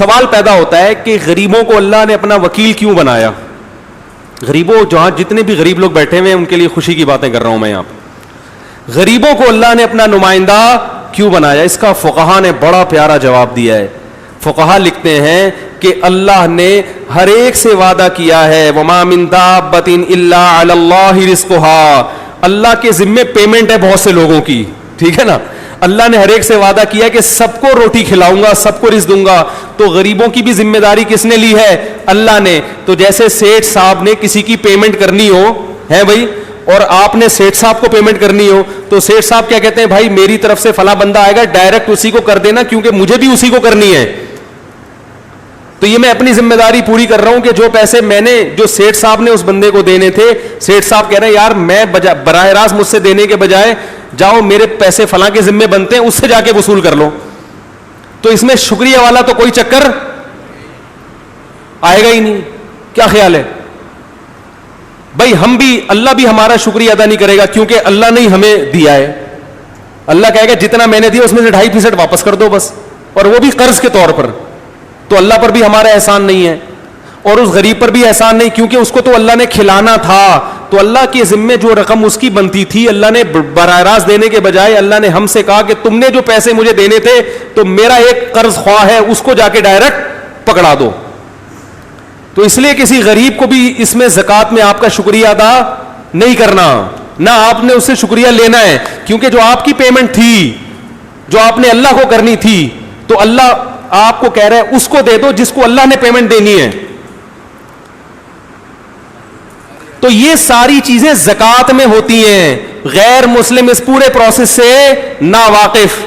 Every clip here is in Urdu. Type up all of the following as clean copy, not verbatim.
سوال پیدا ہوتا ہے کہ غریبوں کو اللہ نے اپنا وکیل کیوں بنایا؟ غریبوں, جہاں جتنے بھی غریب لوگ بیٹھے ہوئے ہیں ان کے لیے خوشی کی باتیں کر رہا ہوں میں یہاں پہ. غریبوں کو اللہ نے اپنا نمائندہ کیوں بنایا؟ اس کا فقہا نے بڑا پیارا جواب دیا ہے. فقہا لکھتے ہیں کہ اللہ نے ہر ایک سے وعدہ کیا ہے, وما من دابۃ الا علی اللہ رزقها, اللہ کے ذمے پیمنٹ ہے بہت سے لوگوں کی, ٹھیک ہے نا. اللہ نے ہر ایک سے وعدہ کیا کہ سب کو روٹی کھلاؤں گا, سب کو رزق دوں گا. تو غریبوں کی بھی ذمہ داری کس نے لی ہے؟ اللہ نے. تو جیسے سیٹھ صاحب نے کسی کی پیمنٹ کرنی ہو ہے بھائی, اور آپ نے سیٹھ صاحب کو پیمنٹ کرنی ہو, تو سیٹھ صاحب کیا کہتے ہیں, بھائی میری طرف سے فلاں بندہ آئے گا, ڈائریکٹ اسی کو کر دینا کیونکہ مجھے بھی اسی کو کرنی ہے. تو یہ میں اپنی ذمہ داری پوری کر رہا ہوں کہ جو پیسے میں نے, جو سیٹھ صاحب نے اس بندے کو دینے تھے, سیٹھ صاحب کہہ رہے ہیں یار میں براہ راست مجھ سے دینے کے بجائے جاؤ میرے پیسے فلاں کے ذمے بنتے ہیں, اس سے جا کے وصول کر لو. تو اس میں شکریہ والا تو کوئی چکر آئے گا ہی نہیں. کیا خیال ہے بھائی؟ ہم بھی, اللہ بھی ہمارا شکریہ ادا نہیں کرے گا کیونکہ اللہ نے ہمیں دیا ہے. اللہ کہے گا جتنا میں نے دیا اس میں سے 2.5% واپس کر دو بس, اور وہ بھی قرض کے طور پر. تو اللہ پر بھی ہمارا احسان نہیں ہے, اور اس غریب پر بھی احسان نہیں کیونکہ اس کو تو اللہ نے کھلانا تھا. تو اللہ کے ذمے جو رقم اس کی بنتی تھی اللہ نے براہ راست دینے کے بجائے اللہ نے ہم سے کہا کہ تم نے جو پیسے مجھے دینے تھے تو میرا ایک قرض خواہ ہے اس کو جا کے ڈائریکٹ پکڑا دو. تو اس لیے کسی غریب کو بھی اس میں زکوٰۃ میں آپ کا شکریہ ادا نہیں کرنا, نہ آپ نے اس سے شکریہ لینا ہے, کیونکہ جو آپ کی پیمنٹ تھی جو آپ نے اللہ کو کرنی تھی تو اللہ آپ کو کہہ رہا ہے اس کو دے دو جس کو اللہ نے پیمنٹ دینی ہے. تو یہ ساری چیزیں زکوٰۃ میں ہوتی ہیں. غیر مسلم اس پورے پروسیس سے ناواقف,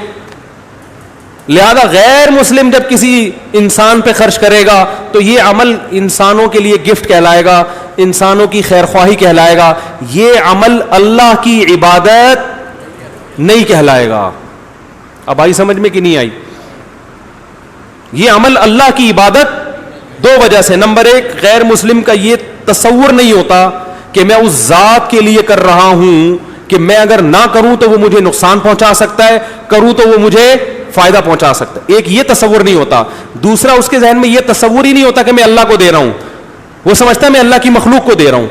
لہذا غیر مسلم جب کسی انسان پہ خرچ کرے گا تو یہ عمل انسانوں کے لیے گفٹ کہلائے گا, انسانوں کی خیر خواہی کہلائے گا, یہ عمل اللہ کی عبادت نہیں کہلائے گا. اب آئی سمجھ میں کہ نہیں آئی؟ یہ عمل اللہ کی عبادت دو وجہ سے. نمبر ایک, غیر مسلم کا یہ تصور نہیں ہوتا کہ میں اس ذات کے لیے کر رہا ہوں کہ میں اگر نہ کروں تو وہ مجھے نقصان پہنچا سکتا ہے, کروں تو وہ مجھے فائدہ پہنچا سکتا ہے. ایک یہ تصور نہیں ہوتا. دوسرا, اس کے ذہن میں یہ تصور ہی نہیں ہوتا کہ میں اللہ کو دے رہا ہوں, وہ سمجھتا ہے میں اللہ کی مخلوق کو دے رہا ہوں.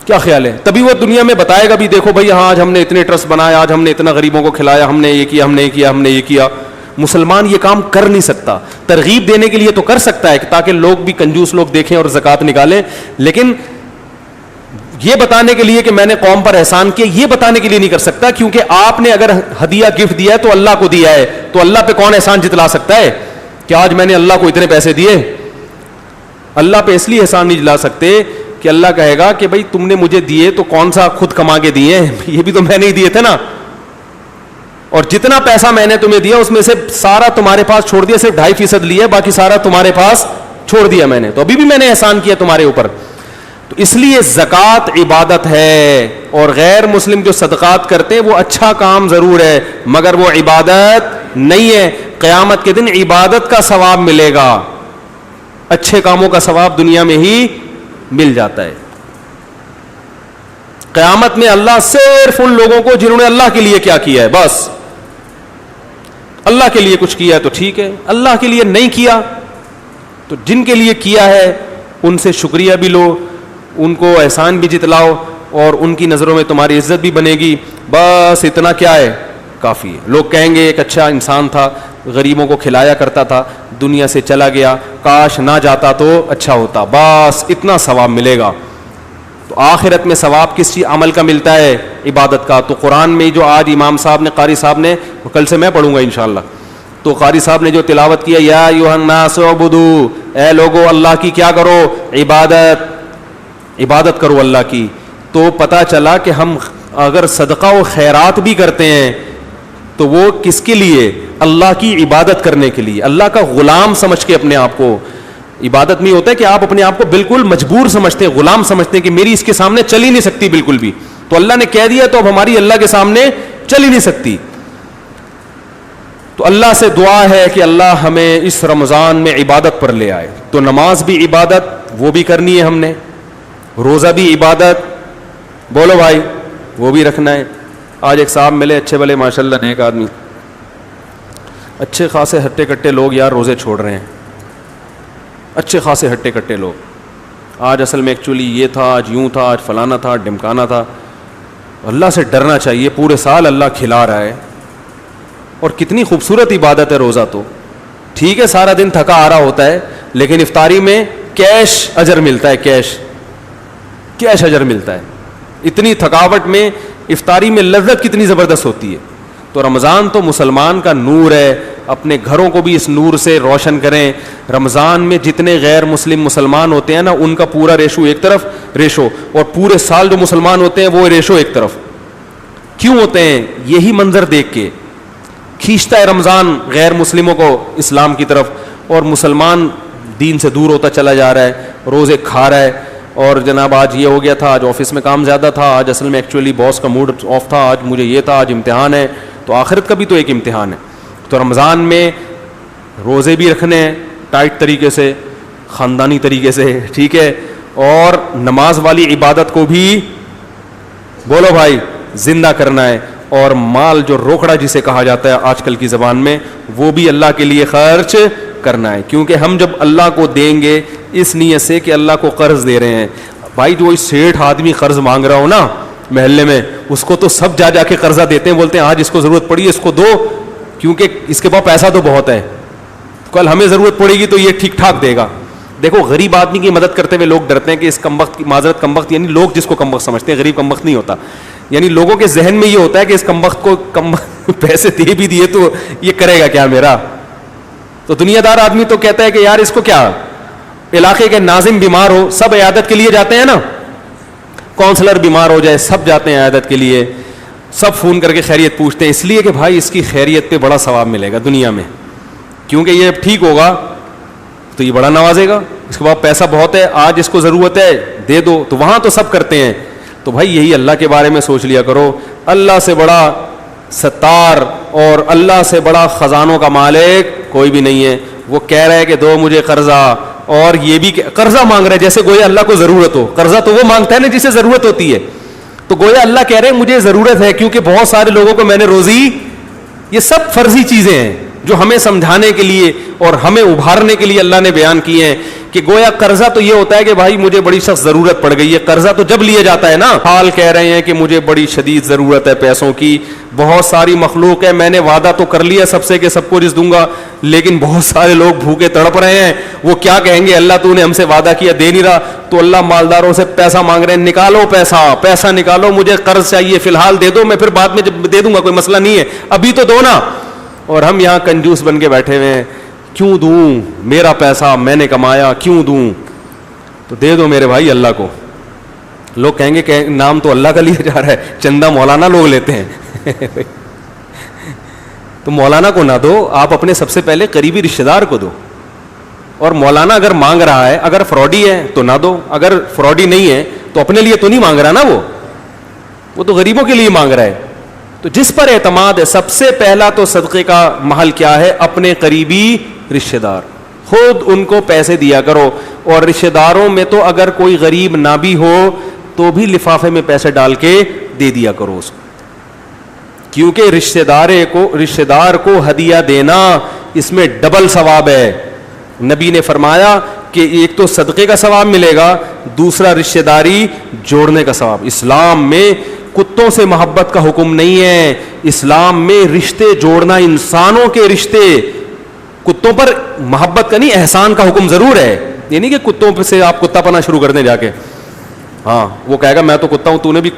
کیا خیال ہے؟ تبھی وہ دنیا میں بتائے گا بھی دیکھو بھائی ہاں آج ہم نے اتنے ٹرسٹ بنایا, آج ہم نے اتنا غریبوں کو کھلایا, ہم نے یہ کیا, ہم نے یہ کیا, ہم نے یہ کیا. مسلمان یہ کام کر نہیں سکتا. ترغیب دینے کے لیے تو کر سکتا ہے تاکہ لوگ بھی کنجوس لوگ دیکھیں اور زکوٰۃ نکالیں, لیکن یہ بتانے کے لیے کہ میں نے قوم پر احسان کیا, یہ بتانے کے لیے نہیں کر سکتا. کیونکہ آپ نے اگر ہدیہ گفٹ دیا ہے تو اللہ کو دیا ہے, تو اللہ پہ کون احسان جتلا سکتا ہے کہ آج میں نے اللہ کو اتنے پیسے دیے؟ اللہ پہ اس لیے احسان نہیں جلا سکتے کہ اللہ کہے گا کہ بھائی تم نے مجھے دیے تو کون سا خود کما کے دیے, یہ بھی تو میں نے ہی دیے تھے نا, اور جتنا پیسہ میں نے تمہیں دیا اس میں سے سارا تمہارے پاس چھوڑ دیا, صرف 2.5% لیا, باقی سارا تمہارے پاس چھوڑ دیا میں نے, تو ابھی بھی میں نے احسان کیا تمہارے اوپر. تو اس لیے زکوٰۃ عبادت ہے, اور غیر مسلم جو صدقات کرتے ہیں وہ اچھا کام ضرور ہے مگر وہ عبادت نہیں ہے. قیامت کے دن عبادت کا ثواب ملے گا, اچھے کاموں کا ثواب دنیا میں ہی مل جاتا ہے. قیامت میں اللہ صرف ان لوگوں کو جنہوں نے اللہ کے لیے کیا کیا ہے, بس اللہ کے لیے کچھ کیا ہے تو ٹھیک ہے, اللہ کے لیے نہیں کیا تو جن کے لیے کیا ہے ان سے شکریہ بھی لو, ان کو احسان بھی جتلاؤ, اور ان کی نظروں میں تمہاری عزت بھی بنے گی. بس اتنا کیا ہے کافی ہے. لوگ کہیں گے ایک اچھا انسان تھا, غریبوں کو کھلایا کرتا تھا, دنیا سے چلا گیا, کاش نہ جاتا تو اچھا ہوتا, بس اتنا ثواب ملے گا. تو آخرت میں ثواب کس چیز عمل کا ملتا ہے؟ عبادت کا. تو قرآن میں جو آج امام صاحب نے, قاری صاحب نے, کل سے میں پڑھوں گا انشاءاللہ, تو قاری صاحب نے جو تلاوت کیا, یا ایھا الناس اعبدوا, اے لوگو اللہ کی کیا کرو؟ عبادت کرو اللہ کی. تو پتہ چلا کہ ہم اگر صدقہ و خیرات بھی کرتے ہیں تو وہ کس کے لیے؟ اللہ کی عبادت کرنے کے لیے, اللہ کا غلام سمجھ کے اپنے آپ کو. عبادت میں ہوتا ہے کہ آپ اپنے آپ کو بالکل مجبور سمجھتے ہیں, غلام سمجھتے ہیں کہ میری اس کے سامنے چل ہی نہیں سکتی بالکل بھی, تو اللہ نے کہہ دیا تو اب ہماری اللہ کے سامنے چل ہی نہیں سکتی. تو اللہ سے دعا ہے کہ اللہ ہمیں اس رمضان میں عبادت پر لے آئے. تو نماز بھی عبادت, وہ بھی کرنی ہے ہم نے, روزہ بھی عبادت, بولو بھائی وہ بھی رکھنا ہے. آج ایک صاحب ملے اچھے بھلے ماشاءاللہ نیک آدمی, اچھے خاصے ہٹے کٹے لوگ یار روزے چھوڑ رہے ہیں, اچھے خاصے ہٹے کٹے لوگ. آج اصل میں ایکچولی یہ تھا, آج یوں تھا, آج فلانا تھا, ڈمکانا تھا. اللہ سے ڈرنا چاہیے, پورے سال اللہ کھلا رہا ہے. اور کتنی خوبصورت عبادت ہے روزہ. تو ٹھیک ہے سارا دن تھکا آ رہا ہوتا ہے, لیکن افطاری میں کیش اجر ملتا ہے, کیش اجر ملتا ہے. اتنی تھکاوٹ میں افطاری میں لذت کتنی زبردست ہوتی ہے. تو رمضان تو مسلمان کا نور ہے, اپنے گھروں کو بھی اس نور سے روشن کریں. رمضان میں جتنے غیر مسلم مسلمان ہوتے ہیں نا, ان کا پورا ریشو ایک طرف ریشو, اور پورے سال جو مسلمان ہوتے ہیں وہ ریشو ایک طرف. کیوں ہوتے ہیں؟ یہی منظر دیکھ کے کھینچتا ہے رمضان غیر مسلموں کو اسلام کی طرف, اور مسلمان دین سے دور ہوتا چلا جا رہا ہے, روزے کھا رہا ہے. اور جناب آج یہ ہو گیا تھا, آج آفس میں کام زیادہ تھا, آج اصل میں ایکچولی باس کا موڈ آف تھا, آج مجھے یہ تھا, آج امتحان ہے. تو آخرت کا بھی تو ایک امتحان ہے. تو رمضان میں روزے بھی رکھنے ہیں ٹائٹ طریقے سے, خاندانی طریقے سے, ٹھیک ہے, اور نماز والی عبادت کو بھی بولو بھائی زندہ کرنا ہے. اور مال جو روکڑا جسے کہا جاتا ہے آج کل کی زبان میں, وہ بھی اللہ کے لیے خرچ کرنا ہے. کیونکہ ہم جب اللہ کو دیں گے اس نیت سے کہ اللہ کو قرض دے رہے ہیں. بھائی جو سیٹھ آدمی قرض مانگ رہا ہو نا محلے میں, اس کو تو سب جا کے قرضہ دیتے ہیں, بولتے ہیں آج اس کو ضرورت پڑی ہے اس کو دو, کیونکہ اس کے پاس پیسہ تو بہت ہے, کل ہمیں ضرورت پڑے گی تو یہ ٹھیک ٹھاک دے گا. دیکھو غریب آدمی کی مدد کرتے ہوئے لوگ ڈرتے ہیں کہ اس کمبخت کی معذرت, کمبخت یعنی لوگ جس کو کمبخت سمجھتے ہیں, غریب کمبخت نہیں ہوتا. یعنی لوگوں کے ذہن میں یہ ہوتا ہے کہ اس کمبخت کو پیسے دے بھی دیے تو یہ کرے گا کیا میرا. تو دنیا دار آدمی تو کہتا ہے کہ یار اس کو کیا, علاقے کے ناظم بیمار ہو سب عیادت کے لیے جاتے ہیں نا, کونسلر بیمار ہو جائے سب جاتے ہیں عیادت کے لیے, سب فون کر کے خیریت پوچھتے ہیں, اس لیے کہ بھائی اس کی خیریت پہ بڑا ثواب ملے گا دنیا میں, کیونکہ یہ ٹھیک ہوگا تو یہ بڑا نوازے گا, اس کے بعد پیسہ بہت ہے, آج اس کو ضرورت ہے دے دو. تو وہاں تو سب کرتے ہیں. تو بھائی یہی اللہ کے بارے میں سوچ لیا کرو, اللہ سے بڑا ستار اور اللہ سے بڑا خزانوں کا مالک کوئی بھی نہیں ہے. وہ کہہ رہا ہے کہ دو مجھے قرضہ, اور یہ بھی قرضہ مانگ رہا ہے جیسے گویا اللہ کو ضرورت ہو. قرضہ تو وہ مانگتا ہے نا جسے ضرورت ہوتی ہے, تو گویا اللہ کہہ رہے ہیں مجھے ضرورت ہے کیونکہ بہت سارے لوگوں کو میں نے روزی. یہ سب فرضی چیزیں ہیں جو ہمیں سمجھانے کے لیے اور ہمیں ابھارنے کے لیے اللہ نے بیان کیے ہیں کہ گویا قرضہ تو یہ ہوتا ہے کہ بھائی مجھے بڑی سخت ضرورت پڑ گئی ہے. قرضہ تو جب لیا جاتا ہے نا, حال کہہ رہے ہیں کہ مجھے بڑی شدید ضرورت ہے پیسوں کی, بہت ساری مخلوق ہے, میں نے وعدہ تو کر لیا سب سے کہ سب کو رزق دوں گا, لیکن بہت سارے لوگ بھوکے تڑپ رہے ہیں. وہ کیا کہیں گے, اللہ تو نے ہم سے وعدہ کیا دے نہیں رہا. تو اللہ مالداروں سے پیسہ مانگ رہے ہیں, نکالو پیسہ نکالو, مجھے قرض چاہیے, فی الحال دے دو, میں پھر بعد میں جب دے دوں گا, کوئی مسئلہ نہیں ہے, ابھی تو دو نا. اور ہم یہاں کنجوس بن کے بیٹھے ہوئے ہیں, کیوں دوں, میرا پیسہ میں نے کمایا, کیوں دوں, تو دے دو میرے بھائی اللہ کو. لوگ کہیں گے کہ نام تو اللہ کا لیا جا رہا ہے, چندہ مولانا لوگ لیتے ہیں. تو مولانا کو نہ دو, آپ اپنے سب سے پہلے قریبی رشتہ دار کو دو. اور مولانا اگر مانگ رہا ہے, اگر فراڈی ہے تو نہ دو, اگر فراڈی نہیں ہے تو اپنے لیے تو نہیں مانگ رہا نا, وہ تو غریبوں کے لیے مانگ رہا ہے. تو جس پر اعتماد ہے, سب سے پہلا تو صدقے کا محل کیا ہے, اپنے قریبی رشتہ دار. خود ان کو پیسے دیا کرو, اور رشتہ داروں میں تو اگر کوئی غریب نہ بھی ہو تو بھی لفافے میں پیسے ڈال کے دے دیا کرو اس کو, کیونکہ رشتہ دار کو ہدیہ دینا اس میں ڈبل ثواب ہے. نبی نے فرمایا کہ ایک تو صدقے کا ثواب ملے گا, دوسرا رشتہ داری جوڑنے کا ثواب. اسلام میں کتوں سے محبت کا حکم نہیں ہے, اسلام میں رشتے جوڑنا, انسانوں کے رشتے, کتوں پر محبت کا نہیں, احسان کا حکم ضرور ہے. یہ نہیں کہ کتوں سے آپ کتا پنا شروع کر دیں جا کے, ہاں وہ کہے گا میں تو کتا ہوں, تو نے بھی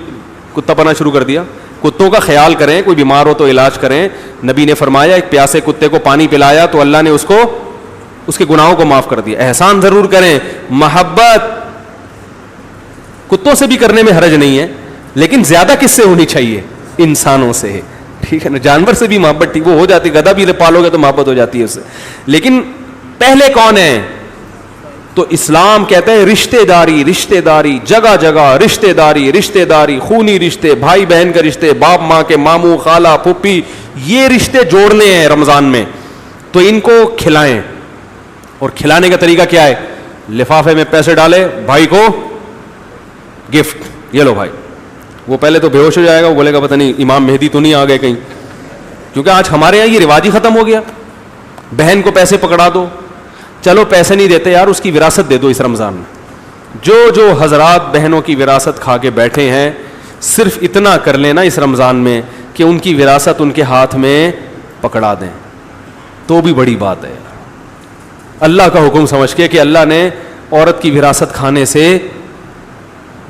کتا پنا شروع کر دیا. کتوں کا خیال کریں, کوئی بیمار ہو تو علاج کریں. نبی نے فرمایا ایک پیاسے کتے کو پانی پلایا تو اللہ نے اس کے گناہوں کو معاف کر دیا. احسان ضرور کریں, محبت کتوں سے بھی کرنے میں حرج نہیں ہے, لیکن زیادہ کس سے ہونی چاہیے, انسانوں سے, ٹھیک ہے نا. جانور سے بھی محبت ٹھیک وہ ہو جاتی, گدھا بھی پالو گے تو محبت ہو جاتی ہے اس سے, لیکن پہلے کون ہے؟ تو اسلام کہتا ہے رشتہ داری, جگہ جگہ رشتہ داری, خونی رشتے, بھائی بہن کے رشتے, باپ ماں کے, ماموں خالہ پھپھی, یہ رشتے جوڑنے ہیں رمضان میں. تو ان کو کھلائیں, اور کھلانے کا طریقہ کیا ہے, لفافے میں پیسے ڈالے, بھائی کو گفٹ, یہ لو بھائی. وہ پہلے تو بے ہوش ہو جائے گا, وہ بولے گا پتہ نہیں امام مہدی تو نہیں آ گئے کہیں, کیونکہ آج ہمارے یہاں یہ رواج ہی ختم ہو گیا. بہن کو پیسے پکڑا دو, چلو پیسے نہیں دیتے یار, اس کی وراثت دے دو اس رمضان میں. جو حضرات بہنوں کی وراثت کھا کے بیٹھے ہیں, صرف اتنا کر لینا اس رمضان میں کہ ان کی وراثت ان کے ہاتھ میں پکڑا دیں, تو بھی بڑی بات ہے. اللہ کا حکم سمجھ کے کہ اللہ نے عورت کی وراثت کھانے سے,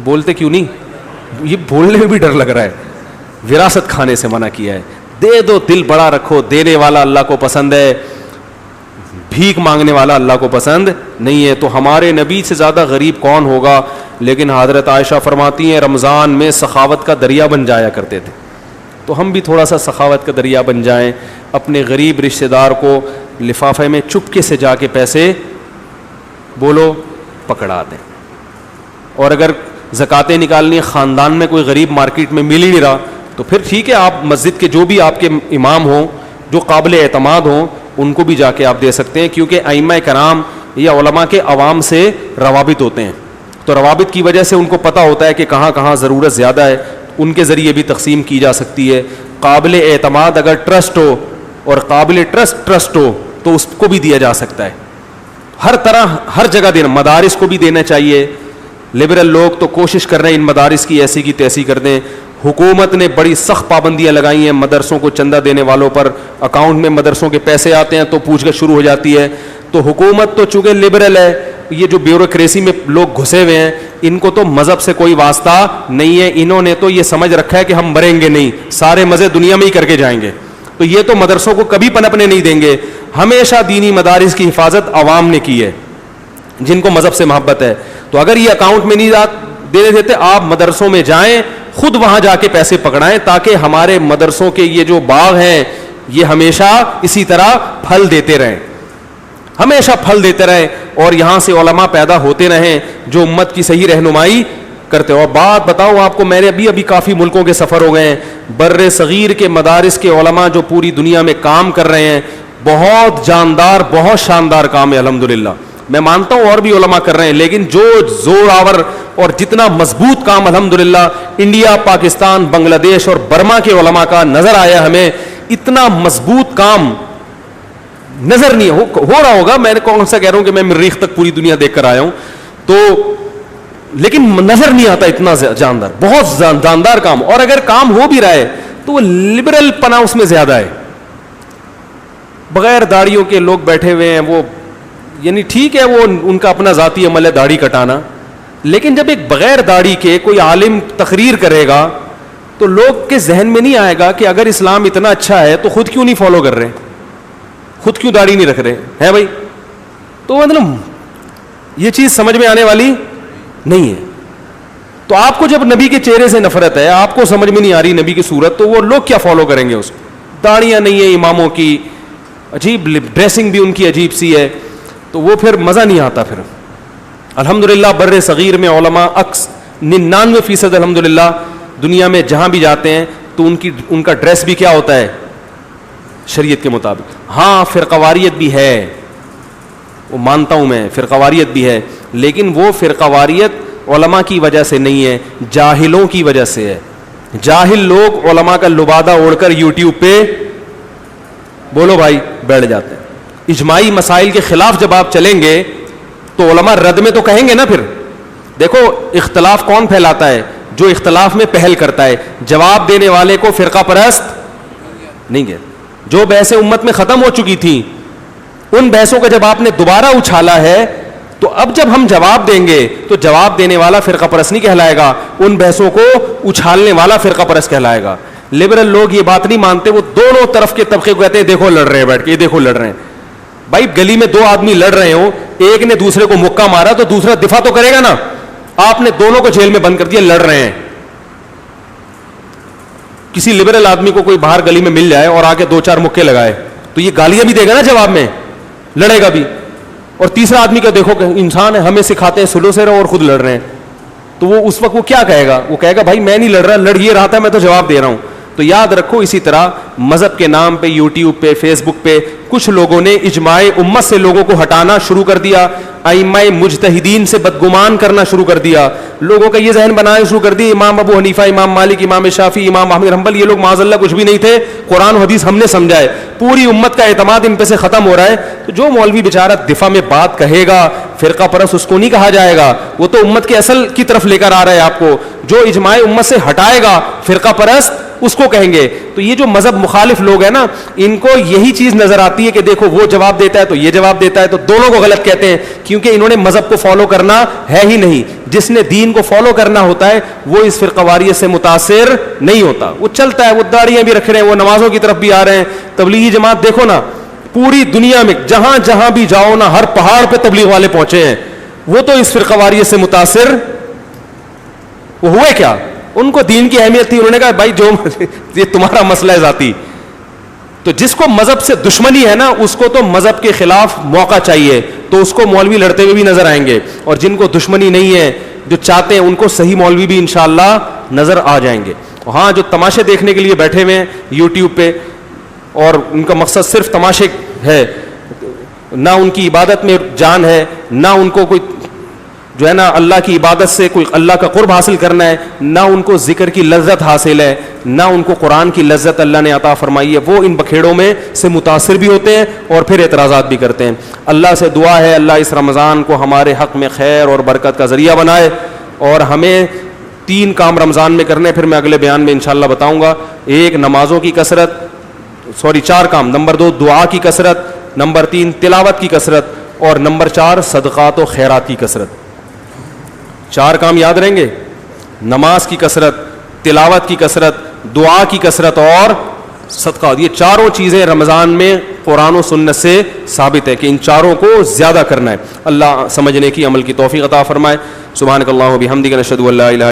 بولتے کیوں نہیں, یہ بولنے میں بھی ڈر لگ رہا ہے, وراثت کھانے سے منع کیا ہے. دے دو, دل بڑا رکھو, دینے والا اللہ کو پسند ہے, بھیک مانگنے والا اللہ کو پسند نہیں ہے. تو ہمارے نبی سے زیادہ غریب کون ہوگا. لیکن حضرت عائشہ فرماتی ہیں رمضان میں سخاوت کا دریا بن جایا کرتے تھے, تو ہم بھی تھوڑا سا سخاوت کا دریا بن جائیں, اپنے غریب رشتہ دار کو لفافے میں چپکے سے جا کے پیسے بولو پکڑا دیں. اور اگر زکاتیں نکالنی, خاندان میں کوئی غریب مارکیٹ میں مل ہی نہیں رہا, تو پھر ٹھیک ہے, آپ مسجد کے جو بھی آپ کے امام ہوں جو قابل اعتماد ہوں ان کو بھی جا کے آپ دے سکتے ہیں, کیونکہ ائمہ کرام یا علماء کے عوام سے روابط ہوتے ہیں, تو روابط کی وجہ سے ان کو پتہ ہوتا ہے کہ کہاں کہاں ضرورت زیادہ ہے, ان کے ذریعے بھی تقسیم کی جا سکتی ہے. قابل اعتماد اگر ٹرسٹ ہو اور قابل ٹرسٹ ہو تو اس کو بھی دیا جا سکتا ہے. ہر طرح ہر جگہ دینا, مدارس کو بھی دینا چاہیے. لبرل لوگ تو کوشش کر رہے ہیں ان مدارس کی ایسی کی تیسی کر دیں. حکومت نے بڑی سخت پابندیاں لگائی ہیں مدرسوں کو چندہ دینے والوں پر. اکاؤنٹ میں مدرسوں کے پیسے آتے ہیں تو پوچھ گچھ شروع ہو جاتی ہے. تو حکومت تو چونکہ لبرل ہے, یہ جو بیوروکریسی میں لوگ گھسے ہوئے ہیں ان کو تو مذہب سے کوئی واسطہ نہیں ہے. انہوں نے تو یہ سمجھ رکھا ہے کہ ہم مریں گے نہیں, سارے مزے دنیا میں ہی کر کے جائیں گے, تو یہ تو مدرسوں کو کبھی پنپنے نہیں دیں گے. ہمیشہ دینی مدارس کی حفاظت عوام نے کی ہے جن کو مذہب سے محبت ہے. تو اگر یہ اکاؤنٹ میں نہیں دینے دیتے, آپ مدرسوں میں جائیں, خود وہاں جا کے پیسے پکڑائیں, تاکہ ہمارے مدرسوں کے یہ جو باغ ہیں یہ ہمیشہ اسی طرح پھل دیتے رہیں, ہمیشہ پھل دیتے رہیں, اور یہاں سے علماء پیدا ہوتے رہیں جو امت کی صحیح رہنمائی کرتے. اور بات بتاؤں آپ کو, میرے ابھی کافی ملکوں کے سفر ہو گئے ہیں, بر صغیر کے مدارس کے علماء جو پوری دنیا میں کام کر رہے ہیں, بہت جاندار بہت شاندار کام ہے الحمدللہ. میں مانتا ہوں اور بھی علماء کر رہے ہیں, لیکن جو زور آور اور جتنا مضبوط کام الحمدللہ انڈیا, پاکستان, بنگلہ دیش اور برما کے علماء کا نظر آیا ہمیں, اتنا مضبوط کام نظر نہیں ہو رہا ہوگا. میں نے کون سا کہہ رہا ہوں کہ میں مریخ تک پوری دنیا دیکھ کر آیا ہوں, تو لیکن نظر نہیں آتا اتنا جاندار, بہت جاندار کام. اور اگر کام ہو بھی رہا ہے تو وہ لبرل پنا اس میں زیادہ ہے. بغیر داڑھیوں کے لوگ بیٹھے ہوئے ہیں, وہ یعنی ٹھیک ہے وہ ان کا اپنا ذاتی عمل ہے داڑھی کٹانا, لیکن جب ایک بغیر داڑھی کے کوئی عالم تقریر کرے گا تو لوگ کے ذہن میں نہیں آئے گا کہ اگر اسلام اتنا اچھا ہے تو خود کیوں نہیں فالو کر رہے, خود کیوں داڑھی نہیں رکھ رہے ہیں بھائی. تو مطلب یہ چیز سمجھ میں آنے والی نہیں ہے. تو آپ کو جب نبی کے چہرے سے نفرت ہے, آپ کو سمجھ میں نہیں آ رہی نبی کی صورت, تو وہ لوگ کیا فالو کریں گے اس کو. داڑیاں نہیں ہیں اماموں کی, عجیب ڈریسنگ بھی ان کی عجیب سی ہے, تو وہ پھر مزہ نہیں آتا. پھر الحمدللہ بر صغیر میں علماء 99% الحمدللہ دنیا میں جہاں بھی جاتے ہیں تو ان کا ڈریس بھی کیا ہوتا ہے شریعت کے مطابق. ہاں فرقواریت بھی ہے, وہ مانتا ہوں میں, فرقواریت بھی ہے, لیکن وہ فرقواریت علماء کی وجہ سے نہیں ہے, جاہلوں کی وجہ سے ہے. جاہل لوگ علماء کا لبادہ اوڑھ کر یوٹیوب پہ بولو بھائی بیٹھ جاتے ہیں. اجماعی مسائل کے خلاف جب آپ چلیں گے تو علماء رد میں تو کہیں گے نا. پھر دیکھو اختلاف کون پھیلاتا ہے, جو اختلاف میں پہل کرتا ہے. جواب دینے والے کو فرقہ پرست نہیں گئے. جو بحثیں امت میں ختم ہو چکی تھیں ان بحثوں کا جب آپ نے دوبارہ اچھالا ہے, تو اب جب ہم جواب دیں گے تو جواب دینے والا فرقہ پرست نہیں کہلائے گا, ان بحثوں کو اچھالنے والا فرقہ پرست کہلائے گا. لبرل لوگ یہ بات نہیں مانتے, وہ دونوں طرف کے طبقے کو کہتے ہیں دیکھو لڑ رہے ہیں بیٹھ کے, یہ دیکھو لڑ رہے ہیں. بھائی گلی میں دو آدمی لڑ رہے ہوں, ایک نے دوسرے کو مکہ مارا تو دوسرا دفاع تو کرے گا نا. آپ نے دونوں کو جیل میں بند کر دیا, لڑ رہے ہیں. کسی لبرل آدمی کو کوئی باہر گلی میں مل جائے اور آگے 2-4 مکے لگائے تو یہ گالیاں بھی دے گا نا جواب میں, لڑے گا بھی. اور تیسرا آدمی کا دیکھو کہ انسان ہے, ہمیں سکھاتے ہیں سلو سے رہو اور خود لڑ رہے ہیں, تو وہ اس وقت وہ کیا کہے گا, وہ کہے گا بھائی میں نہیں لڑ رہا, لڑ یہ رہا تھا, میں تو جواب دے رہا ہوں. تو یاد رکھو اسی طرح مذہب کے نام پہ یوٹیوب پہ فیس بک پہ کچھ لوگوں نے اجماع امت سے لوگوں کو ہٹانا شروع کر دیا, ائمہ مجتہدین سے بدگمان کرنا شروع کر دیا, لوگوں کا یہ ذہن بنانا شروع کر دیا امام ابو حنیفہ, امام مالک, امام شافعی, امام احمد حنبل یہ لوگ معاذ اللہ کچھ بھی نہیں تھے, قرآن و حدیث ہم نے سمجھا ہے, پوری امت کا اعتماد ان پہ سے ختم ہو رہا ہے. تو جو مولوی بیچارہ دفاع میں بات کہے گا, فرقہ پرست اس کو نہیں کہا جائے گا, وہ تو امت کے اصل کی طرف لے کر آ رہا ہے آپ کو. جو اجماع امت سے ہٹائے گا فرقہ پرست اس کو کہیں گے. تو یہ جو مذہب مخالف لوگ ہیں نا, ان کو یہی چیز نظر آتی ہے کہ دیکھو وہ جواب دیتا ہے تو یہ جواب دیتا ہے, تو دونوں کو غلط کہتے ہیں, کیونکہ انہوں نے مذہب کو فالو کرنا ہے ہی نہیں. جس نے دین کو فالو کرنا ہوتا ہے وہ اس فرقہ واریت سے متاثر نہیں ہوتا, وہ چلتا ہے, وہ داڑیاں بھی رکھ رہے ہیں, وہ نمازوں کی طرف بھی آ رہے ہیں. تبلیغی جماعت دیکھو نا, پوری دنیا میں جہاں جہاں بھی جاؤ نا, ہر پہاڑ پہ تبلیغ والے پہنچے ہیں, وہ تو اس فرقہ واریت سے متاثر وہ ہوئے کیا؟ ان کو دین کی اہمیت تھی, انہوں نے کہا بھائی جو یہ تمہارا مسئلہ ہے ذاتی. تو جس کو مذہب سے دشمنی ہے نا, اس کو تو مذہب کے خلاف موقع چاہیے, تو اس کو مولوی لڑتے ہوئے بھی نظر آئیں گے, اور جن کو دشمنی نہیں ہے, جو چاہتے ہیں, ان کو صحیح مولوی بھی انشاءاللہ نظر آ جائیں گے. ہاں جو تماشے دیکھنے کے لیے بیٹھے ہوئے ہیں یوٹیوب پہ, اور ان کا مقصد صرف تماشے ہے, نہ ان کی عبادت میں جان ہے, نہ ان کو کوئی جو ہے نا اللہ کی عبادت سے کوئی اللہ کا قرب حاصل کرنا ہے, نہ ان کو ذکر کی لذت حاصل ہے, نہ ان کو قرآن کی لذت اللہ نے عطا فرمائی ہے, وہ ان بکھیڑوں میں سے متاثر بھی ہوتے ہیں اور پھر اعتراضات بھی کرتے ہیں. اللہ سے دعا ہے اللہ اس رمضان کو ہمارے حق میں خیر اور برکت کا ذریعہ بنائے, اور ہمیں 3 کام رمضان میں کرنے, پھر میں اگلے بیان میں انشاءاللہ بتاؤں گا. ایک نمازوں کی کثرت, 4 کام. نمبر 2 دعا کی کثرت, نمبر 3 تلاوت کی کثرت, اور نمبر 4 صدقات و خیرات کی کثرت. 4 کام یاد رہیں گے, نماز کی کثرت, تلاوت کی کثرت, دعا کی کثرت اور صدقات. یہ 4 چیزیں رمضان میں قرآن و سنت سے ثابت ہے کہ ان 4 کو زیادہ کرنا ہے. اللہ سمجھنے کی عمل کی توفیق عطا فرمائے. سبحانک اللہم و بحمدک نشہد ان لا الہ